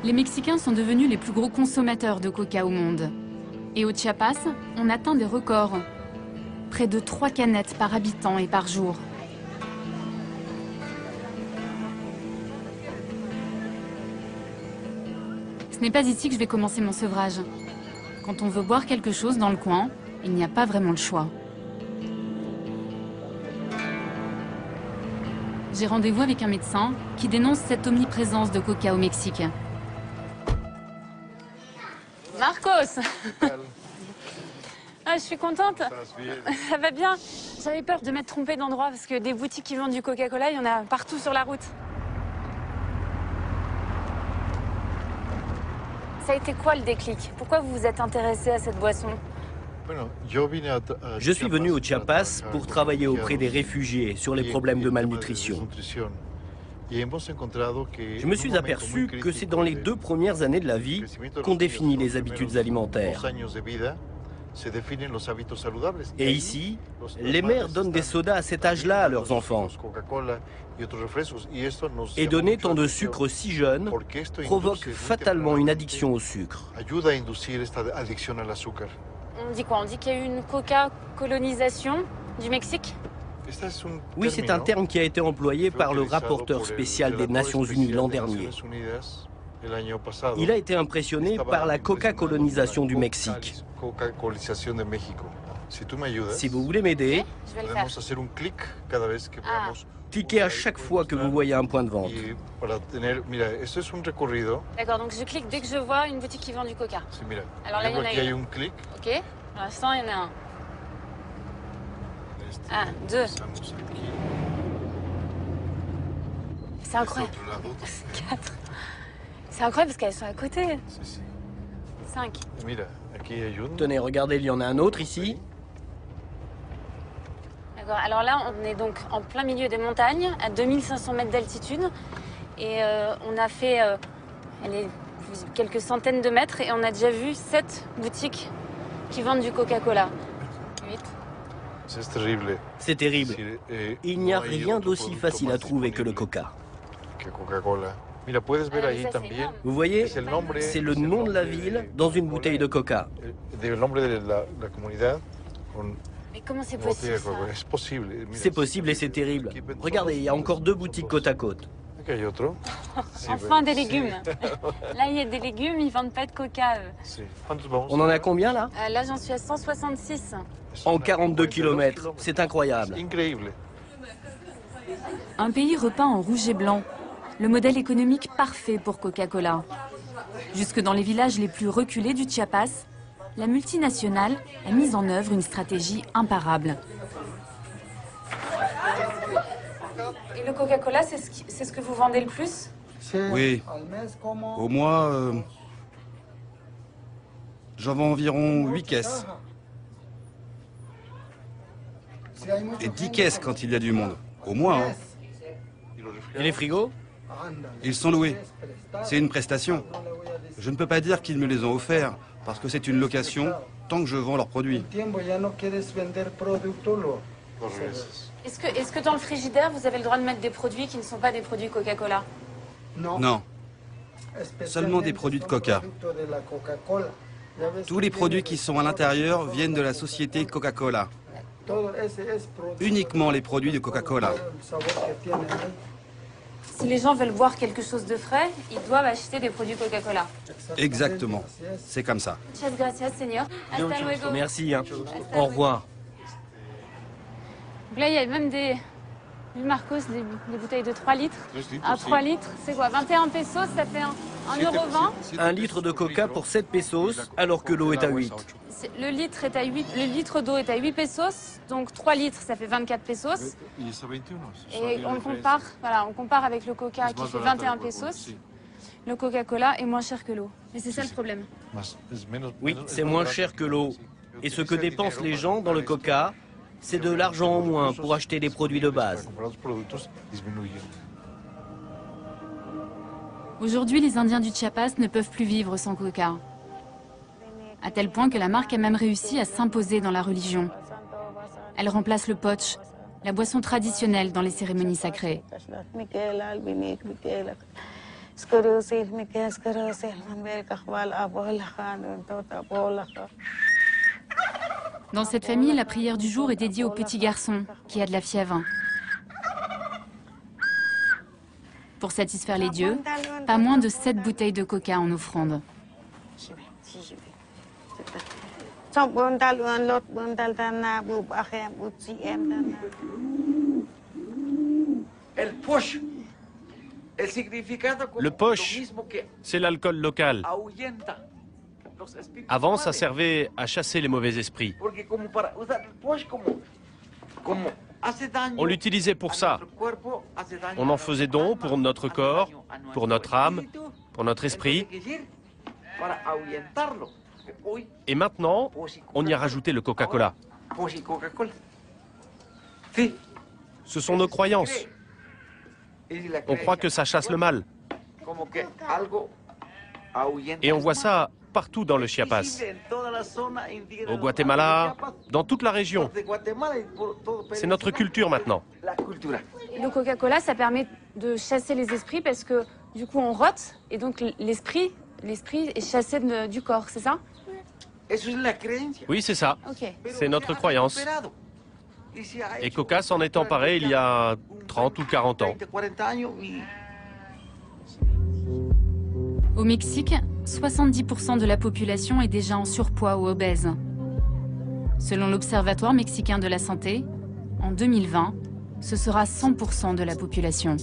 Les Mexicains sont devenus les plus gros consommateurs de coca au monde. Et au Chiapas, on atteint des records. Près de 3 canettes par habitant et par jour. Ce n'est pas ici que je vais commencer mon sevrage. Quand on veut boire quelque chose dans le coin, il n'y a pas vraiment le choix. J'ai rendez-vous avec un médecin qui dénonce cette omniprésence de coca au Mexique. Marcos! Ah, je suis contente. Ça va bien. J'avais peur de m'être trompée d'endroit parce que des boutiques qui vendent du Coca-Cola, il y en a partout sur la route. Ça a été quoi le déclic? Pourquoi vous vous êtes intéressé à cette boisson? Je suis venu au Chiapas pour travailler auprès des réfugiés sur les problèmes de malnutrition. Je me suis aperçu que c'est dans les 2 premières années de la vie qu'on définit les habitudes alimentaires. Et ici, les mères donnent des sodas à cet âge-là à leurs enfants. Et donner tant de sucre si jeune provoque fatalement une addiction au sucre. On dit quoi? On dit qu'il y a eu une coca-colonisation du Mexique? Oui, c'est un terme qui a été employé par le rapporteur spécial des Nations Unies l'an dernier. Il a été impressionné par la coca-colonisation du Mexique. Si vous voulez m'aider, Je vais le faire. cliquez à chaque fois que vous voyez un point de vente. D'accord, donc je clique dès que je vois une boutique qui vend du coca. Alors là, il y en a une. Ok, pour l'instant, il y en a un. Ah, 2. C'est incroyable. 4. C'est incroyable parce qu'elles sont à côté. 5. Tenez, regardez, il y en a un autre ici. D'accord, alors là, on est donc en plein milieu des montagnes, à 2500 mètres d'altitude. Et on a fait quelques centaines de mètres et on a déjà vu 7 boutiques qui vendent du Coca-Cola. 8. C'est terrible. Il n'y a rien d'aussi facile à trouver que le coca. Vous voyez, c'est le nom de la ville dans une bouteille de coca. Mais comment c'est possible ça? C'est possible et c'est terrible. Regardez, il y a encore 2 boutiques côte à côte. Enfin des légumes. Là, il y a des légumes, ils vendent pas de coca. On en a combien là? Là, j'en suis à 166. En 42 km. C'est incroyable. Un pays repeint en rouge et blanc. Le modèle économique parfait pour Coca-Cola. Jusque dans les villages les plus reculés du Chiapas, la multinationale a mis en œuvre une stratégie imparable. Et le Coca-Cola, c'est ce que vous vendez le plus? Oui. Au mois, j'en vends environ 8 caisses. Et 10 caisses quand il y a du monde. Au moins, hein. Et les frigos? Ils sont loués. C'est une prestation. Je ne peux pas dire qu'ils me les ont offerts, parce que c'est une location tant que je vends leurs produits. Est-ce que dans le frigidaire, vous avez le droit de mettre des produits qui ne sont pas des produits Coca-Cola? Non. Seulement des produits de Coca. Tous les produits qui sont à l'intérieur viennent de la société Coca-Cola. Uniquement les produits de Coca-Cola. Si les gens veulent boire quelque chose de frais, ils doivent acheter des produits Coca-Cola. Exactement. C'est comme ça. Muchas gracias, señor. Hasta luego. Merci. Hein. Au revoir. Donc là, il y a même des Marcos, des bouteilles de 3 litres. À 3 litres, c'est quoi? 21 pesos, ça fait 1,20 €. 1 litre de coca pour 7 pesos, alors que l'eau est à 8. Le litre d'eau est à 8 pesos, donc 3 litres, ça fait 24 pesos. Et on compare avec le coca qui fait 21 pesos. Le Coca-Cola est moins cher que l'eau. Mais c'est ça le problème. Oui, c'est moins cher que l'eau. Et ce que dépensent les gens dans le coca, c'est de l'argent en moins pour acheter des produits de base. Aujourd'hui, les Indiens du Chiapas ne peuvent plus vivre sans coca. À tel point que la marque a même réussi à s'imposer dans la religion. Elle remplace le potch, la boisson traditionnelle dans les cérémonies sacrées. Dans cette famille, la prière du jour est dédiée au petit garçon qui a de la fièvre. Pour satisfaire les dieux, pas moins de 7 bouteilles de coca en offrande. Le posh, c'est l'alcool local. Avant, ça servait à chasser les mauvais esprits. On l'utilisait pour ça. On en faisait don pour notre corps, pour notre âme, pour notre esprit. Et maintenant, on y a rajouté le Coca-Cola. Ce sont nos croyances. On croit que ça chasse le mal. Et on voit ça partout dans le Chiapas. Au Guatemala, dans toute la région. C'est notre culture maintenant. Le Coca-Cola, ça permet de chasser les esprits parce que du coup on rote et donc l'esprit est chassé du corps, c'est ça? Oui, c'est ça. Okay. C'est notre croyance. Et Coca s'en est emparé il y a 30 ou 40 ans. Au Mexique, 70% de la population est déjà en surpoids ou obèse. Selon l'Observatoire mexicain de la santé, en 2020, ce sera 100% de la population.